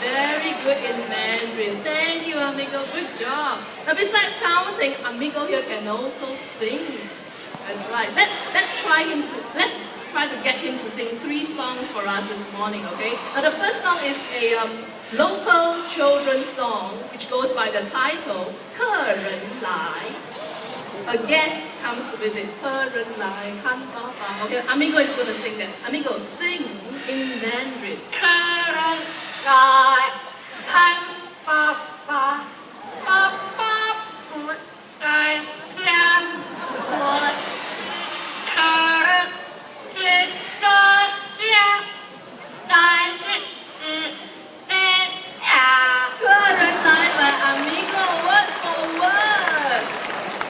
Very good in Mandarin. Thank you, amigo. Good job. Now, besides counting, amigo here can also sing. That's right. Let's try to get him to sing 3 songs for us this morning. Okay. Now, the first song is a local children's song, which goes by the title "客人来." A guest comes to visit. 客人来看爸爸. Okay, amigo is going to sing that. Amigo, sing in Mandarin. 客人来